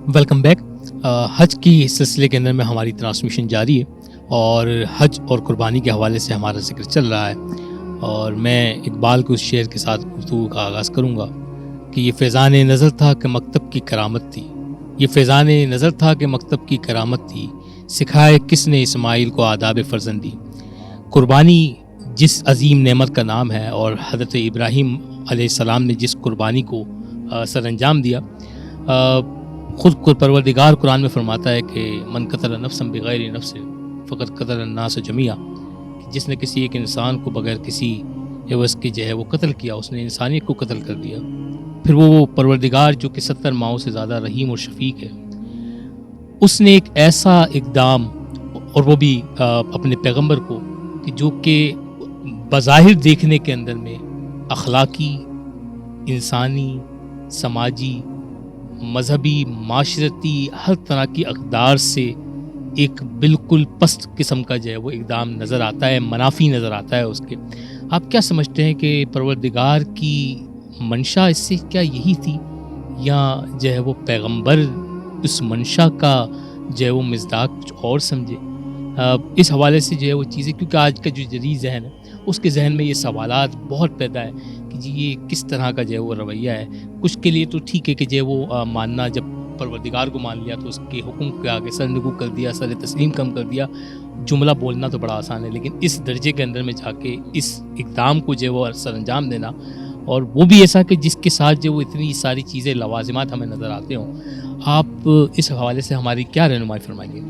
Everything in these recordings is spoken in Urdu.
Welcome back. حج کی سلسلے کے اندر میں ہماری ٹرانسمیشن جاری ہے اور حج اور قربانی کے حوالے سے ہمارا ذکر چل رہا ہے، اور میں اقبال کے اس شعر کے ساتھ گفتگو کا آغاز کروں گا کہ یہ فیضان نظر تھا کہ مکتب کی کرامت تھی، یہ فیضان نظر تھا کہ مکتب کی کرامت تھی، سکھائے کس نے اسماعیل کو آداب فرزندی. قربانی جس عظیم نعمت کا نام ہے، اور حضرت ابراہیم علیہ السلام نے جس قربانی کو سر انجام دیا، خود پروردگار قرآن میں فرماتا ہے کہ من قتل نفسا بغیر نفس فقد قتل الناس جميعا، جس نے کسی ایک انسان کو بغیر کسی عوض کے جو ہے وہ قتل کیا، اس نے انسانیت کو قتل کر دیا. پھر وہ پروردگار جو کہ 70 ماؤں سے زیادہ رحیم اور شفیق ہے، اس نے ایک ایسا اقدام، اور وہ بھی اپنے پیغمبر کو، کہ جو کہ بظاہر دیکھنے کے اندر میں اخلاقی، انسانی، سماجی، مذہبی، معاشرتی، ہر طرح کی اقدار سے ایک بالکل پست قسم کا جو ہے وہ اقدام نظر آتا ہے، منافی نظر آتا ہے اس کے. آپ کیا سمجھتے ہیں کہ پروردگار کی منشا اس سے کیا یہی تھی، یا جو ہے وہ پیغمبر اس منشا کا جو ہے وہ مصداق کچھ اور سمجھے؟ اس حوالے سے جو ہے وہ چیزیں، کیونکہ آج کا جو جدید ذہن ہے اس کے ذہن میں یہ سوالات بہت پیدا ہے کہ جی یہ کس طرح کا جو ہے وہ رویہ ہے. کچھ کے لیے تو ٹھیک ہے کہ جو ہے وہ ماننا، جب پروردگار کو مان لیا تو اس کے حکم کے آگے سر نگو کر دیا، سر تسلیم کم کر دیا. جملہ بولنا تو بڑا آسان ہے، لیکن اس درجے کے اندر میں جا کے اس اقدام کو جو ہے وہ سر انجام دینا، اور وہ بھی ایسا کہ جس کے ساتھ جو وہ اتنی ساری چیزیں، لوازمات ہمیں نظر آتے ہوں. آپ اس حوالے سے ہماری کیا رہنمائی فرمائیں گے؟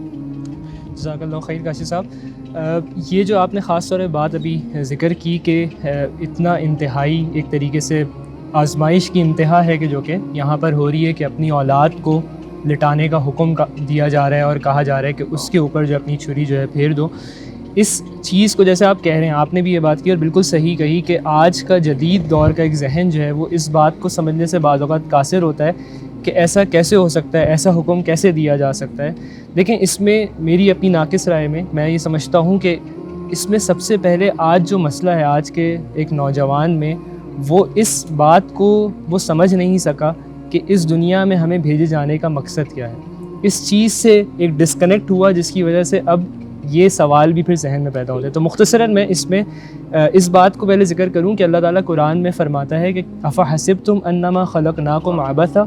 جزاک اللہ خیر کاشف صاحب. یہ جو آپ نے خاص طور پہ بات ابھی ذکر کی کہ اتنا انتہائی ایک طریقے سے آزمائش کی انتہا ہے کہ جو کہ یہاں پر ہو رہی ہے کہ اپنی اولاد کو لٹانے کا حکم دیا جا رہا ہے اور کہا جا رہا ہے کہ اس کے اوپر جو اپنی چھری جو ہے پھیر دو. اس چیز کو جیسے آپ کہہ رہے ہیں، آپ نے بھی یہ بات کی اور بالکل صحیح کہی کہ آج کا جدید دور کا ایک ذہن جو ہے وہ اس بات کو سمجھنے سے بعض اوقات قاصر ہوتا ہے کہ ایسا کیسے ہو سکتا ہے، ایسا حکم کیسے دیا جا سکتا ہے. لیکن اس میں میری اپنی ناقص رائے میں یہ سمجھتا ہوں کہ اس میں سب سے پہلے آج جو مسئلہ ہے آج کے ایک نوجوان میں، وہ اس بات کو وہ سمجھ نہیں سکا کہ اس دنیا میں ہمیں بھیجے جانے کا مقصد کیا ہے. اس چیز سے ایک ڈسکنیکٹ ہوا، جس کی وجہ سے اب یہ سوال بھی پھر ذہن میں پیدا ہوتے ہیں. تو مختصراً میں اس میں اس بات کو پہلے ذکر کروں کہ اللہ تعالیٰ قرآن میں فرماتا ہے کہ افحسبتم انما خلقناکم عبثا،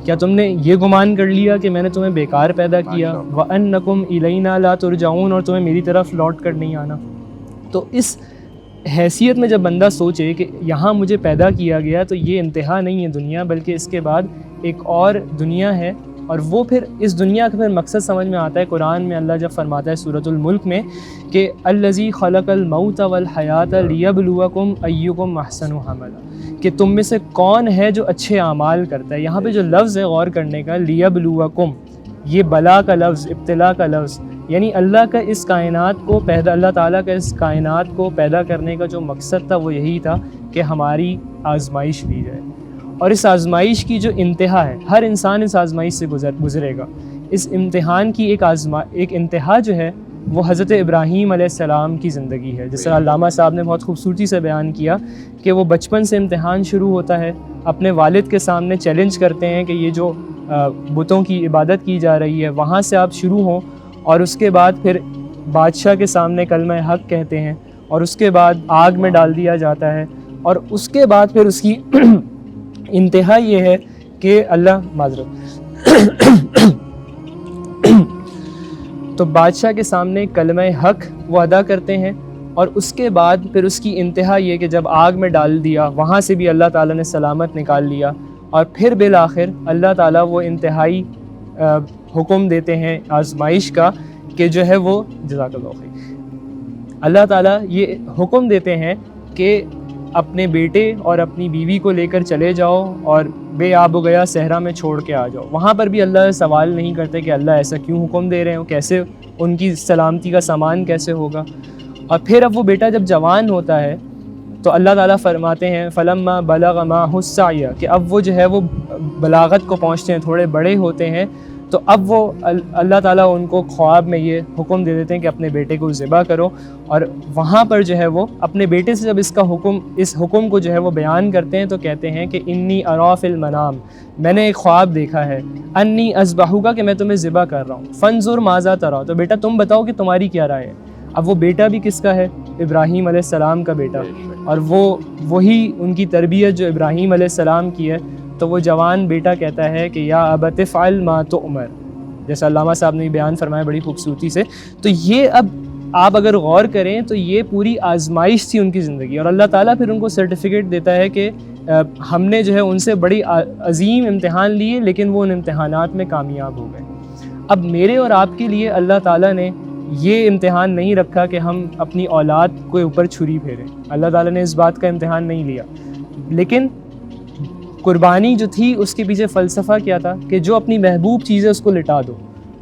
کیا تم نے یہ گمان کر لیا کہ میں نے تمہیں بیکار پیدا کیا، وَأَنَّكُمْ إِلَيْنَا لَا تُرْجَعُونَ، اور تمہیں میری طرف لوٹ کر نہیں آنا. تو اس حیثیت میں جب بندہ سوچے کہ یہاں مجھے پیدا کیا گیا تو یہ انتہا نہیں ہے دنیا، بلکہ اس کے بعد ایک اور دنیا ہے، اور وہ پھر اس دنیا کا پھر مقصد سمجھ میں آتا ہے. قرآن میں اللہ جب فرماتا ہے سورۃ الملک میں کہ الذی خلق الموت والحیات لیبلوکم ایکم احسن عملا، کہ تم میں سے کون ہے جو اچھے اعمال کرتا ہے. یہاں پہ جو لفظ ہے غور کرنے کا، لیبلوکم، یہ بلا کا لفظ، ابتلا کا لفظ، یعنی اللہ کا اس کائنات کو پیدا، اللہ تعالیٰ کا اس کائنات کو پیدا کرنے کا جو مقصد تھا وہ یہی تھا کہ ہماری آزمائش لی جائے. اور اس آزمائش کی جو انتہا ہے، ہر انسان اس آزمائش سے گزرے گا. اس امتحان کی ایک انتہا جو ہے وہ حضرت ابراہیم علیہ السلام کی زندگی ہے. جس طرح علامہ صاحب نے بہت خوبصورتی سے بیان کیا کہ وہ بچپن سے امتحان شروع ہوتا ہے، اپنے والد کے سامنے چیلنج کرتے ہیں کہ یہ جو بتوں کی عبادت کی جا رہی ہے وہاں سے آپ شروع ہوں، اور اس کے بعد پھر بادشاہ کے سامنے کلمہ حق کہتے ہیں، اور اس کے بعد آگ میں ڈال دیا جاتا ہے، اور اس کے بعد پھر اس کی انتہا یہ ہے کہ اللہ معذرت تو بادشاہ کے سامنے کلمہ حق وہ ادا کرتے ہیں، اور اس کے بعد پھر اس کی انتہا یہ کہ جب آگ میں ڈال دیا وہاں سے بھی اللہ تعالیٰ نے سلامت نکال لیا، اور پھر بالآخر اللہ تعالیٰ وہ انتہائی حکم دیتے ہیں آزمائش کا کہ جو ہے وہ جزاک اللہ خیر، اللہ تعالیٰ یہ حکم دیتے ہیں کہ اپنے بیٹے اور اپنی بیوی کو لے کر چلے جاؤ اور بے آب و گیا صحرا میں چھوڑ کے آ جاؤ. وہاں پر بھی اللہ سوال نہیں کرتے کہ اللہ ایسا کیوں حکم دے رہے ہو، کیسے ان کی سلامتی کا سامان کیسے ہوگا. اور پھر اب وہ بیٹا جب جوان ہوتا ہے تو اللہ تعالیٰ فرماتے ہیں فلما بلغ معہ السعی، کہ اب وہ جو ہے وہ بلاغت کو پہنچتے ہیں، تھوڑے بڑے ہوتے ہیں، تو اب وہ اللہ تعالیٰ ان کو خواب میں یہ حکم دے دیتے ہیں کہ اپنے بیٹے کو ذبح کرو. اور وہاں پر جو ہے وہ اپنے بیٹے سے جب اس حکم کو جو ہے وہ بیان کرتے ہیں تو کہتے ہیں کہ انی ارا فی المنام، میں نے ایک خواب دیکھا ہے انی اذبحک کہ میں تمہیں ذبح کر رہا ہوں، فانظر ماذا تری، تو بیٹا تم بتاؤ کہ تمہاری کیا رائے ہے۔ اب وہ بیٹا بھی کس کا ہے؟ ابراہیم علیہ السلام کا بیٹا، اور وہی ان کی تربیت جو ابراہیم علیہ السلام کی ہے۔ تو وہ جوان بیٹا کہتا ہے کہ یا ابت افعل ما تؤمر، جیسا علامہ صاحب نے بیان فرمایا بڑی خوبصورتی سے۔ تو یہ اب آپ اگر غور کریں تو یہ پوری آزمائش تھی ان کی زندگی، اور اللہ تعالیٰ پھر ان کو سرٹیفکیٹ دیتا ہے کہ ہم نے جو ہے ان سے بڑی عظیم امتحان لیے، لیکن وہ ان امتحانات میں کامیاب ہو گئے۔ اب میرے اور آپ کے لیے اللہ تعالیٰ نے یہ امتحان نہیں رکھا کہ ہم اپنی اولاد کے اوپر چھری پھیریں، اللہ تعالیٰ نے اس بات کا امتحان نہیں لیا، لیکن قربانی جو تھی اس کے پیچھے فلسفہ کیا تھا کہ جو اپنی محبوب چیز ہے اس کو لٹا دو،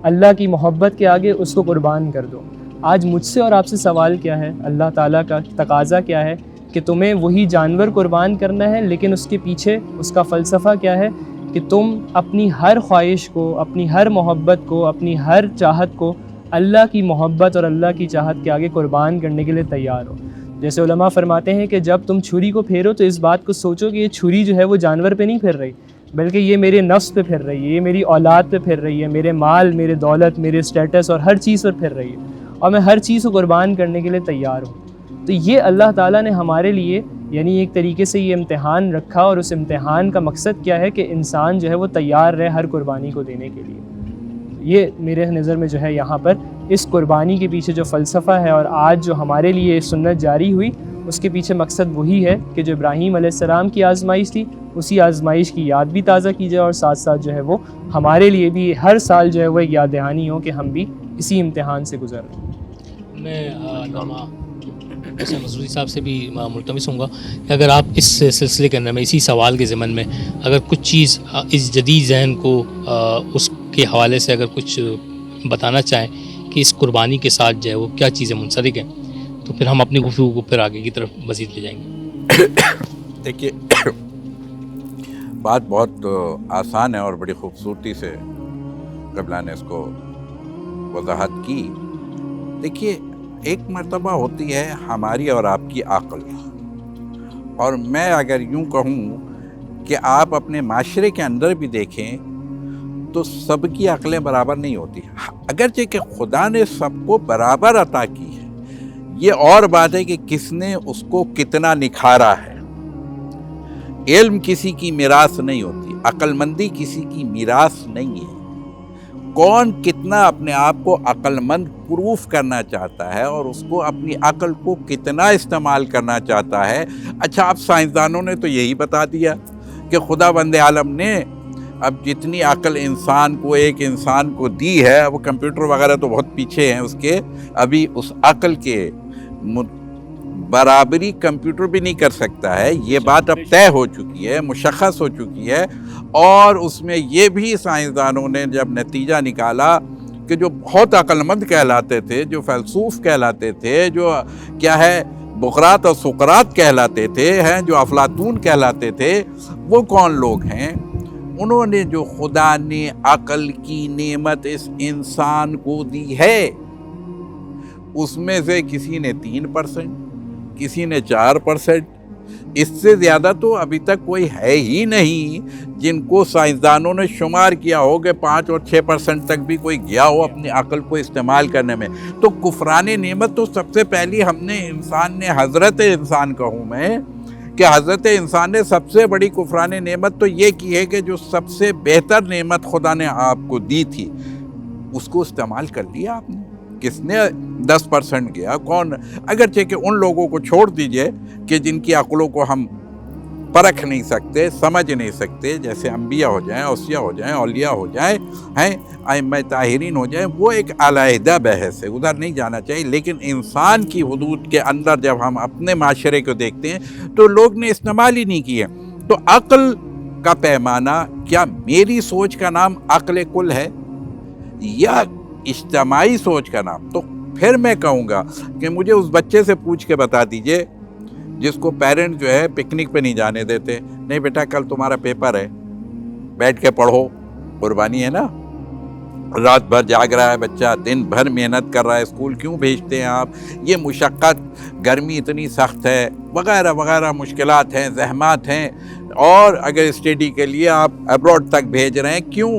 اللہ کی محبت کے آگے اس کو قربان کر دو۔ آج مجھ سے اور آپ سے سوال کیا ہے؟ اللہ تعالیٰ کا تقاضا کیا ہے کہ تمہیں وہی جانور قربان کرنا ہے، لیکن اس کے پیچھے اس کا فلسفہ کیا ہے کہ تم اپنی ہر خواہش کو، اپنی ہر محبت کو، اپنی ہر چاہت کو اللہ کی محبت اور اللہ کی چاہت کے آگے قربان کرنے کے لیے تیار ہو۔ جیسے علماء فرماتے ہیں کہ جب تم چھری کو پھیرو تو اس بات کو سوچو کہ یہ چھری جو ہے وہ جانور پہ نہیں پھر رہی، بلکہ یہ میرے نفس پہ پھر رہی ہے، یہ میری اولاد پہ پھر رہی ہے، میرے مال، میرے دولت، میرے اسٹیٹس اور ہر چیز پر پھر رہی ہے، اور میں ہر چیز کو قربان کرنے کے لیے تیار ہوں۔ تو یہ اللہ تعالیٰ نے ہمارے لیے یعنی ایک طریقے سے یہ امتحان رکھا، اور اس امتحان کا مقصد کیا ہے کہ انسان جو ہے وہ تیار رہے ہر قربانی کو دینے کے لیے۔ یہ میرے نظر میں جو ہے یہاں پر اس قربانی کے پیچھے جو فلسفہ ہے، اور آج جو ہمارے لیے سنت جاری ہوئی، اس کے پیچھے مقصد وہی ہے کہ جو ابراہیم علیہ السلام کی آزمائش تھی، اسی آزمائش کی یاد بھی تازہ کی جائے، اور ساتھ ساتھ جو ہے وہ ہمارے لیے بھی ہر سال جو ہے وہ ایک یاد دہانی ہو کہ ہم بھی اسی امتحان سے گزر رہے ہیں۔ میں علامہ حسین مسعودی صاحب سے بھی ملتمس ہوں گا کہ اگر آپ اس سلسلے کے اندر میں اسی سوال کے ضمن میں اگر کچھ چیز اس جدید ذہن کو اس کے حوالے سے اگر کچھ بتانا چاہیں کہ اس قربانی کے ساتھ جو ہے وہ کیا چیزیں منسلک ہیں، تو پھر ہم اپنی گفتگو کو پھر آگے کی طرف مزید لے جائیں گے۔ دیکھیے، بات بہت آسان ہے اور بڑی خوبصورتی سے قبلہ نے اس کو وضاحت کی۔ دیکھیے، ایک مرتبہ ہوتی ہے ہماری اور آپ کی عقل، اور میں اگر یوں کہوں کہ آپ اپنے معاشرے کے اندر بھی دیکھیں تو سب کی عقلیں برابر نہیں ہوتی، اگرچہ کہ خدا نے سب کو برابر عطا کی ہے، یہ اور بات ہے کہ کس نے اس کو کتنا نکھارا ہے۔ علم کسی کی میراث نہیں ہوتی، عقل مندی کسی کی میراث نہیں ہے۔ کون کتنا اپنے آپ کو عقل مند پروف کرنا چاہتا ہے اور اس کو اپنی عقل کو کتنا استعمال کرنا چاہتا ہے۔ اچھا، اب سائنسدانوں نے تو یہی بتا دیا کہ خدا بند عالم نے اب جتنی عقل ایک انسان کو دی ہے، وہ کمپیوٹر وغیرہ تو بہت پیچھے ہیں اس کے، ابھی اس عقل کے برابری کمپیوٹر بھی نہیں کر سکتا ہے۔ یہ بات اب طے ہو چکی ہے، مشخص ہو چکی ہے، اور اس میں یہ بھی سائنسدانوں نے جب نتیجہ نکالا کہ جو بہت عقل مند کہلاتے تھے، جو فیلسوف کہلاتے تھے، جو کیا ہے بقراط اور سقراط کہلاتے تھے، جو افلاطون کہلاتے تھے، وہ کون لوگ ہیں؟ انہوں نے جو خدا نے عقل کی نعمت اس انسان کو دی ہے، اس میں سے کسی نے 3%، کسی نے 4%، اس سے زیادہ تو ابھی تک کوئی ہے ہی نہیں جن کو سائنسدانوں نے شمار کیا ہو کہ 5 اور 6% تک بھی کوئی گیا ہو اپنی عقل کو استعمال کرنے میں۔ تو کفران نعمت تو سب سے پہلی ہم نے انسان نے، حضرت انسان کہوں میں کہ حضرت انسان نے سب سے بڑی کفران نعمت تو یہ کی ہے کہ جو سب سے بہتر نعمت خدا نے آپ کو دی تھی، اس کو استعمال کر لیا آپ نے۔ کس نے 10% گیا؟ کون؟ اگرچہ کہ ان لوگوں کو چھوڑ دیجئے کہ جن کی عقلوں کو ہم پرکھ نہیں سکتے، سمجھ نہیں سکتے، جیسے انبیاء ہو جائیں، اوصیاء ہو جائیں، اولیاء ہو جائیں، ائمہ طاہرین ہو جائیں، وہ ایک علیحدہ بحث ہے، ادھر نہیں جانا چاہیے۔ لیکن انسان کی حدود کے اندر جب ہم اپنے معاشرے کو دیکھتے ہیں تو لوگ نے استعمال ہی نہیں کیے۔ تو عقل کا پیمانہ کیا میری سوچ کا نام عقل کل ہے یا اجتماعی سوچ کا نام؟ تو پھر میں کہوں گا کہ مجھے اس بچے سے پوچھ کے بتا دیجئے جس کو پیرنٹ جو ہے پکنک پہ نہیں جانے دیتے، نہیں بیٹا کل تمہارا پیپر ہے، بیٹھ کے پڑھو، قربانی ہے نا، رات بھر جاگ رہا ہے بچہ، دن بھر محنت کر رہا ہے، اسکول کیوں بھیجتے ہیں آپ؟ یہ مشقت، گرمی اتنی سخت ہے، وغیرہ وغیرہ مشکلات ہیں، زحمات ہیں، اور اگر اسٹڈی کے لیے آپ ابراڈ تک بھیج رہے ہیں، کیوں؟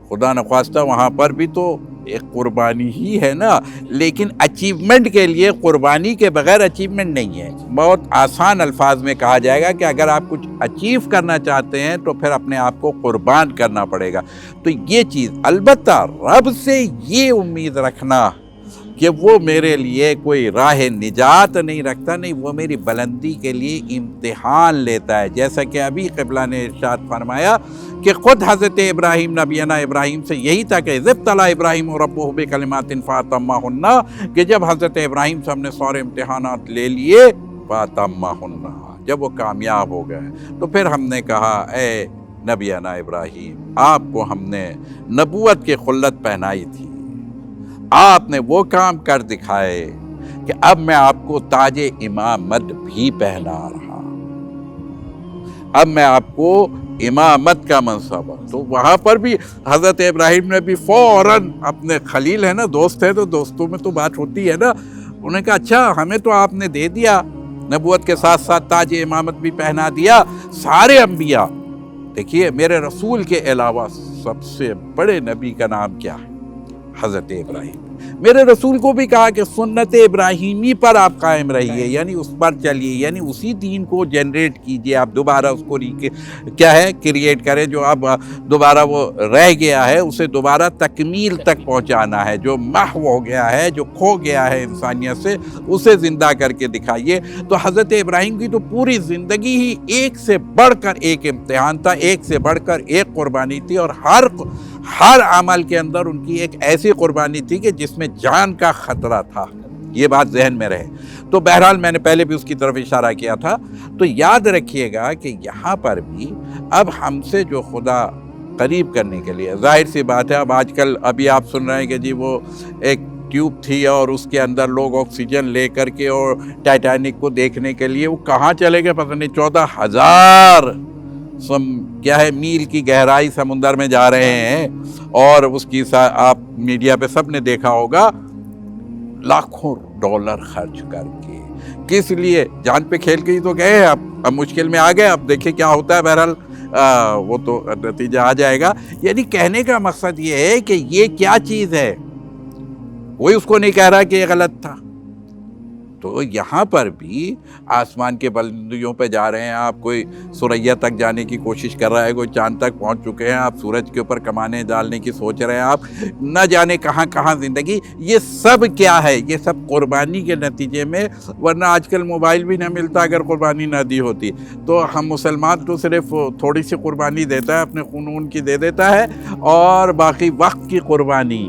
خدا نخواستہ وہاں پر بھی تو ایک قربانی ہی ہے نا، لیکن اچیومنٹ کے لیے قربانی کے بغیر اچیومنٹ نہیں ہے۔ بہت آسان الفاظ میں کہا جائے گا کہ اگر آپ کچھ اچیو کرنا چاہتے ہیں تو پھر اپنے آپ کو قربان کرنا پڑے گا۔ تو یہ چیز، البتہ رب سے یہ امید رکھنا کہ وہ میرے لیے کوئی راہ نجات نہیں رکھتا، نہیں، وہ میری بلندی کے لیے امتحان لیتا ہے، جیسا کہ ابھی قبلہ نے ارشاد فرمایا کہ خود حضرت ابراہیم، نبینا ابراہیم سے یہی تھا کہ اذ ابتلی ابراہیم ربہ بکلمات فاتمہن، کہ جب حضرت ابراہیم سے ہم نے سارے امتحانات لے لیے، فاتمہن، جب وہ کامیاب ہو گئے تو پھر ہم نے کہا اے نبینا ابراہیم، آپ کو ہم نے نبوت کی خلت پہنائی تھی، آپ نے وہ کام کر دکھائے کہ اب میں آپ کو تاج امامت بھی پہنا رہا، اب میں آپ کو امامت کا منصب۔ تو وہاں پر بھی حضرت ابراہیم نے بھی فوراً اپنے خلیل ہے نا، دوست ہے تو دوستوں میں تو بات ہوتی ہے نا، انہوں نے کہا اچھا ہمیں تو آپ نے دے دیا، نبوت کے ساتھ ساتھ تاج امامت بھی پہنا دیا، سارے انبیاء، دیکھیے میرے رسول کے علاوہ سب سے بڑے نبی کا نام کیا ہے؟ حضرت ابراہیم۔ میرے رسول کو بھی کہا کہ سنت ابراہیمی پر آپ قائم رہیے، یعنی اس پر چلیے، یعنی اسی دین کو جنریٹ کیجئے، آپ دوبارہ اس کو کیا ہے کریٹ کریں، جو اب دوبارہ وہ رہ گیا ہے اسے دوبارہ تکمیل تک پہنچانا ہے، جو محو ہو گیا ہے، جو کھو گیا ہے انسانیت سے، اسے زندہ کر کے دکھائیے۔ تو حضرت ابراہیم کی تو پوری زندگی ہی ایک سے بڑھ کر ایک امتحان تھا، ایک سے بڑھ کر ایک قربانی تھی، اور ہر عمل کے اندر ان کی ایک ایسی قربانی تھی کہ جس میں جان کا خطرہ تھا، یہ بات ذہن میں رہے۔ تو بہرحال میں نے پہلے بھی اس کی طرف اشارہ کیا تھا، تو یاد رکھیے گا کہ یہاں پر بھی اب ہم سے جو خدا قریب کرنے کے لیے، ظاہر سی بات ہے، اب آج کل ابھی آپ سن رہے ہیں کہ جی وہ ایک ٹیوب تھی اور اس کے اندر لوگ آکسیجن لے کر کے اور ٹائٹینک کو دیکھنے کے لیے وہ کہاں چلے گئے پتہ نہیں، 14,000 کیا ہے میل کی گہرائی سمندر میں جا رہے ہیں، اور اس کی آپ میڈیا پہ سب نے دیکھا ہوگا، لاکھوں ڈالر خرچ کر کے، کس لیے؟ جان پہ کھیل کے ہی تو گئے ہیں، اب مشکل میں آ گئے، اب دیکھیں کیا ہوتا ہے، بہرحال وہ تو نتیجہ آ جائے گا۔ یعنی کہنے کا مقصد یہ ہے کہ یہ کیا چیز ہے، کوئی اس کو نہیں کہہ رہا کہ یہ غلط تھا۔ تو یہاں پر بھی آسمان کے بلندیوں پہ جا رہے ہیں آپ، کوئی ثریا تک جانے کی کوشش کر رہا ہے، کوئی چاند تک پہنچ چکے ہیں، آپ سورج کے اوپر کمانے ڈالنے کی سوچ رہے ہیں، آپ نہ جانے کہاں کہاں زندگی، یہ سب کیا ہے؟ یہ سب قربانی کے نتیجے میں، ورنہ آج کل موبائل بھی نہ ملتا اگر قربانی نہ دی ہوتی۔ تو ہم مسلمان تو صرف تھوڑی سی قربانی دیتا ہے، اپنے خون کی دے دیتا ہے، اور باقی وقت کی قربانی،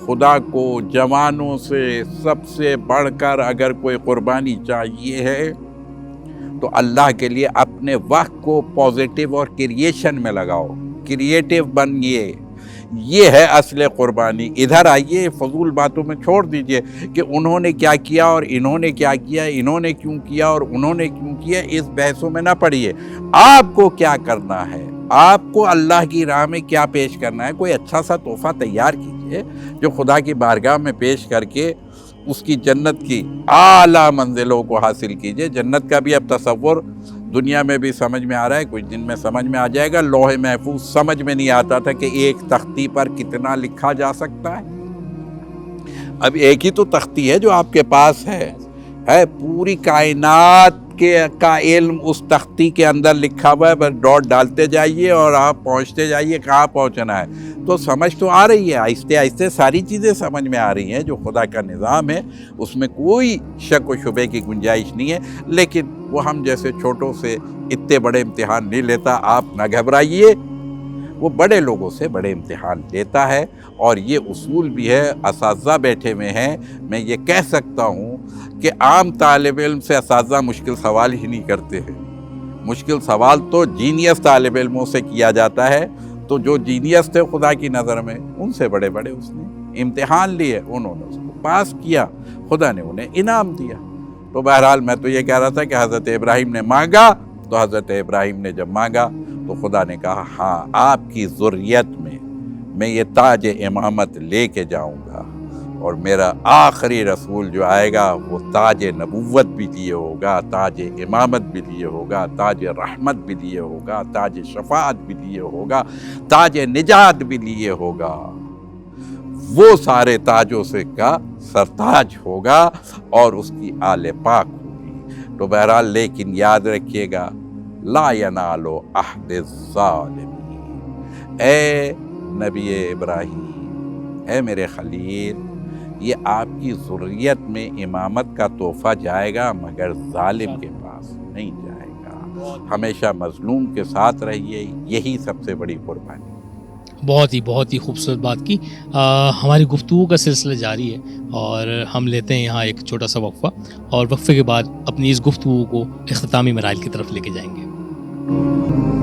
خدا کو جوانوں سے سب سے بڑھ کر اگر کوئی قربانی چاہیے ہے تو اللہ کے لیے اپنے وقت کو پازیٹیو اور کریشن میں لگاؤ، کریٹیو بنیے، یہ ہے اصل قربانی۔ ادھر آئیے، فضول باتوں میں چھوڑ دیجئے کہ انہوں نے کیا کیا اور انہوں نے کیا کیا، انہوں نے کیوں کیا اور انہوں نے کیوں کیا، اس بحثوں میں نہ پڑیے۔ آپ کو کیا کرنا ہے، آپ کو اللہ کی راہ میں کیا پیش کرنا ہے، کوئی اچھا سا تحفہ تیار کیجئے جو خدا کی بارگاہ میں پیش کر کے اس کی جنت کی اعلیٰ منزلوں کو حاصل کیجئے۔ جنت کا بھی اب تصور دنیا میں بھی سمجھ میں آ رہا ہے، کچھ دن میں سمجھ میں آ جائے گا۔ لوح محفوظ سمجھ میں نہیں آتا تھا کہ ایک تختی پر کتنا لکھا جا سکتا ہے، اب ایک ہی تو تختی ہے جو آپ کے پاس ہے، پوری کائنات کا علم اس تختی کے اندر لکھا ہوا ہے، بس ڈاٹ ڈالتے جائیے اور آپ پہنچتے جائیے کہاں پہنچنا ہے۔ تو سمجھ تو آ رہی ہے، آہستہ آہستہ ساری چیزیں سمجھ میں آ رہی ہیں، جو خدا کا نظام ہے اس میں کوئی شک و شبے کی گنجائش نہیں ہے، لیکن وہ ہم جیسے چھوٹوں سے اتنے بڑے امتحان نہیں لیتا۔ آپ نہ گھبرائیے، وہ بڑے لوگوں سے بڑے امتحان لیتا ہے، اور یہ اصول بھی ہے، اساتذہ بیٹھے ہوئے ہیں، میں یہ کہہ سکتا ہوں کہ عام طالب علم سے اساتذہ مشکل سوال ہی نہیں کرتے ہیں، مشکل سوال تو جینیس طالب علموں سے کیا جاتا ہے۔ تو جو جینیس تھے خدا کی نظر میں، ان سے بڑے بڑے اس نے امتحان لیے، انہوں نے اس کو پاس کیا، خدا نے انہیں انعام دیا۔ تو بہرحال میں تو یہ کہہ رہا تھا کہ حضرت ابراہیم نے مانگا، تو حضرت ابراہیم نے جب مانگا تو خدا نے کہا ہاں آپ کی ذریت میں یہ تاج امامت لے کے جاؤں گا، اور میرا آخری رسول جو آئے گا وہ تاج نبوت بھی لیے ہوگا، تاج امامت بھی لیے ہوگا، تاج رحمت بھی لیے ہوگا، تاج شفاعت بھی لیے ہوگا، تاج نجات بھی لیے ہوگا، وہ سارے تاجوں سے کا سرتاج ہوگا اور اس کی آل پاک ہوگی۔ تو بہرحال لیکن یاد رکھیے گا، لا ینال عہد الظالمین، اے نبی ابراہیم، اے میرے خلیل، یہ آپ کی ذریت میں امامت کا تحفہ جائے گا مگر ظالم کے پاس نہیں جائے گا۔ ہمیشہ مظلوم کے ساتھ رہیے، یہی سب سے بڑی قربانی۔ بہت ہی خوبصورت بات کی۔ ہماری گفتگو کا سلسلہ جاری ہے اور ہم لیتے ہیں یہاں ایک چھوٹا سا وقفہ، اور وقفے کے بعد اپنی اس گفتگو کو اختتامی مراحل کی طرف لے کے جائیں گے۔